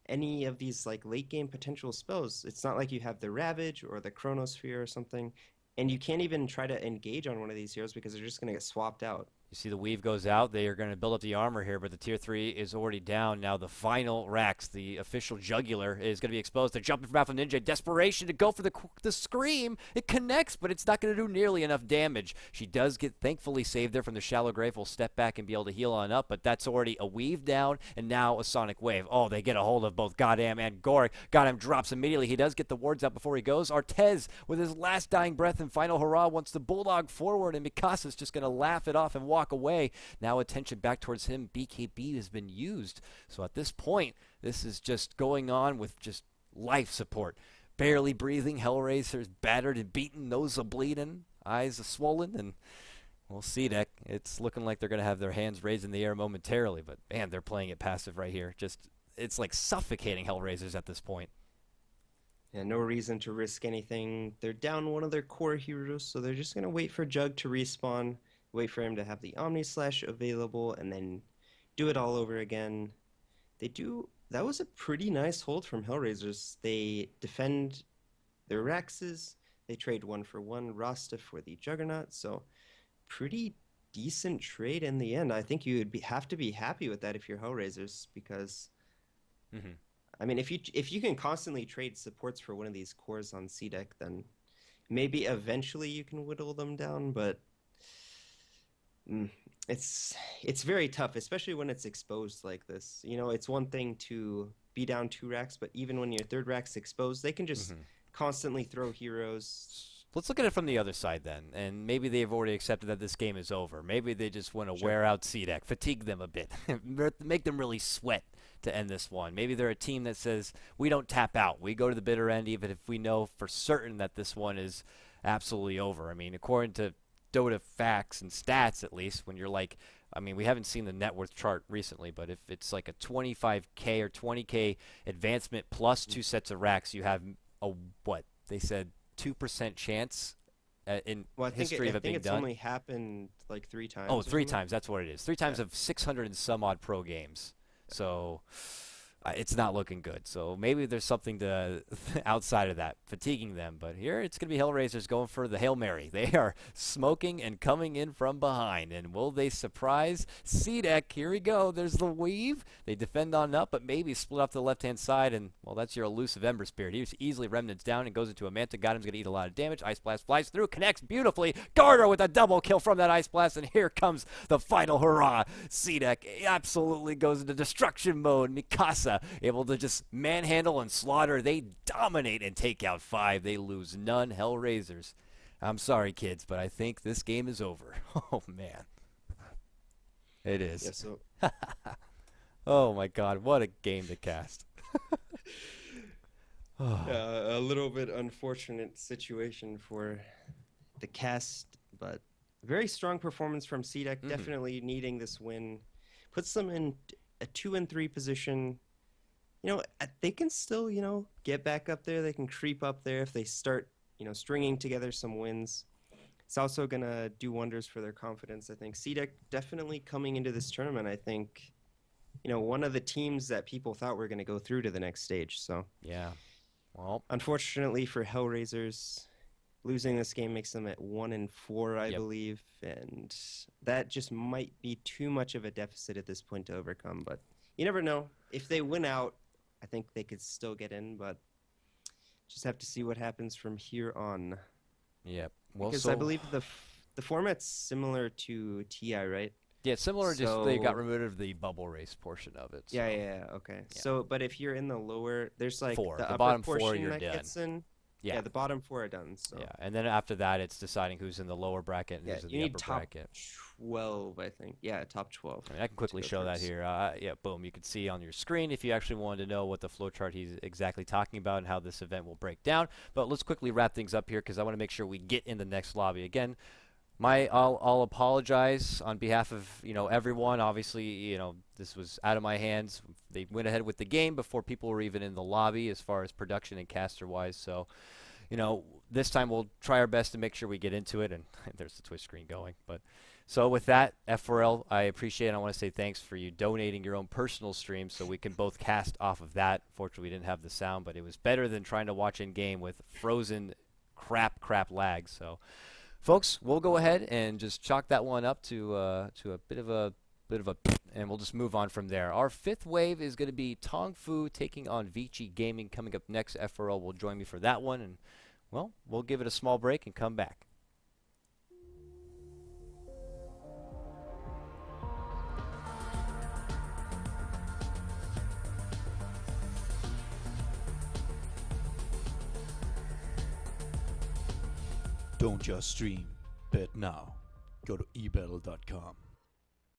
any of these like late game potential spells. It's not like you have the Ravage or the Chronosphere or something, and you can't even try to engage on one of these heroes because they're just going to get swapped out. You see the weave goes out. They are going to build up the armor here, but the tier 3 is already down. Now the final Rax, the official jugular, is going to be exposed. They're jumping from Alpha Ninja. Desperation to go for the scream. It connects, but it's not going to do nearly enough damage. She does get thankfully saved there from the shallow grave. Will step back and be able to heal on up, but that's already a weave down and now a sonic wave. Oh, they get a hold of both Goddamn and Goric. Goddamn drops immediately. He does get the wards out before he goes. Artez, with his last dying breath and final hurrah, wants to bulldog forward, and Mikasa's just going to laugh it off and walk away. Now attention back towards him. BKB has been used. So at this point, this is just going on with just life support. Barely breathing. Hellraisers battered and beaten. Nose a bleeding. Eyes are swollen. And we'll see that. It's looking like they're going to have their hands raised in the air momentarily. But man, they're playing it passive right here. Just, it's like suffocating Hellraisers at this point. Yeah, no reason to risk anything. They're down one of their core heroes, so they're just going to wait for Jug to respawn. Wait for him to have the Omni Slash available, and then do it all over again. That was a pretty nice hold from Hellraisers. They defend their Raxes. They trade 1-for-1 Rasta for the Juggernaut. So pretty decent trade in the end. I think you would have to be happy with that if you're Hellraisers, because I mean, if you can constantly trade supports for one of these cores on CDEC, then maybe eventually you can whittle them down, but it's very tough, especially when it's exposed like this. You know, it's one thing to be down 2 racks, but even when your 3rd rack's exposed, they can just constantly throw heroes. Let's look at it from the other side then, and maybe they've already accepted that this game is over. Maybe they just want to wear out CDEC, fatigue them a bit, make them really sweat to end this one. Maybe they're a team that says, we don't tap out. We go to the bitter end even if we know for certain that this one is absolutely over. I mean, according to Dota facts and stats, at least, when you're like, I mean, we haven't seen the net worth chart recently, but if it's like a 25K or 20K advancement plus 2 sets of racks, you have a, what, they said 2% chance in history of it being done. I think it's only happened like 3 times. Oh, 3 times, that's what it is. 3 times of 600 and some odd pro games. So it's not looking good. So maybe there's something to outside of that, fatiguing them. But here it's going to be Hellraisers going for the Hail Mary. They are smoking and coming in from behind. And will they surprise CDEC? Here we go. There's the weave. They defend on up, but maybe split off to the left-hand side. And, well, that's your elusive Ember Spirit. He easily remnants down and goes into a Manta. Got him's going to eat a lot of damage. Ice Blast flies through, connects beautifully. Garter with a double kill from that Ice Blast. And here comes the final hurrah. CDEC absolutely goes into destruction mode. Mikasa able to just manhandle and slaughter. They dominate and take out 5. They lose none. Hellraisers, I'm sorry, kids, but I think this game is over. Oh, man. It is. Yeah, so oh, my God. What a game to cast. a little bit unfortunate situation for the cast, but very strong performance from CDEC. Definitely needing this win. Puts them in a 2-3 position. You know, they can still, you know, get back up there. They can creep up there if they start, you know, stringing together some wins. It's also going to do wonders for their confidence, I think. CDEC definitely coming into this tournament, I think, you know, one of the teams that people thought were going to go through to the next stage. So, yeah. Well, unfortunately for Hellraisers, losing this game makes them at 1-4, I believe. And that just might be too much of a deficit at this point to overcome. But you never know. If they win out, I think they could still get in, but just have to see what happens from here on. Yep. Well, because I believe the format's similar to TI, right? Yeah, similar. Just they got So rid of the bubble race portion of it. So. okay. Yeah. So, but if you're in the lower, there's like 4. the The upper bottom 4, portion you're that done. gets in. Yeah. The bottom 4 are done. So Yeah, and then after that, it's deciding who's in the lower bracket and yeah, who's in you the need upper top bracket. 12, I think. Yeah, top 12. I mean, I can quickly go show that first. here. Yeah, boom. You can see on your screen if you actually wanted to know what the flowchart he's exactly talking about and how this event will break down. But let's quickly wrap things up here because I want to make sure we get in the next lobby. Again, I'll apologize on behalf of everyone. Obviously, this was out of my hands. They went ahead with the game before people were even in the lobby as far as production and caster wise. So, this time we'll try our best to make sure we get into it. And there's the Twitch screen going. But so with that, F4L, I appreciate it. I want to say thanks for you donating your own personal stream so we can both cast off of that. Fortunately, we didn't have the sound, but it was better than trying to watch in game with frozen crap lag. So. Folks, we'll go ahead and just chalk that one up to a bit of a, and we'll just move on from there. Our 5th wave is going to be Tong Fu taking on Vici Gaming coming up next. F4L will join me for that one, and well, we'll give it a small break and come back. Don't just stream, bet now. Go to ebattle.com.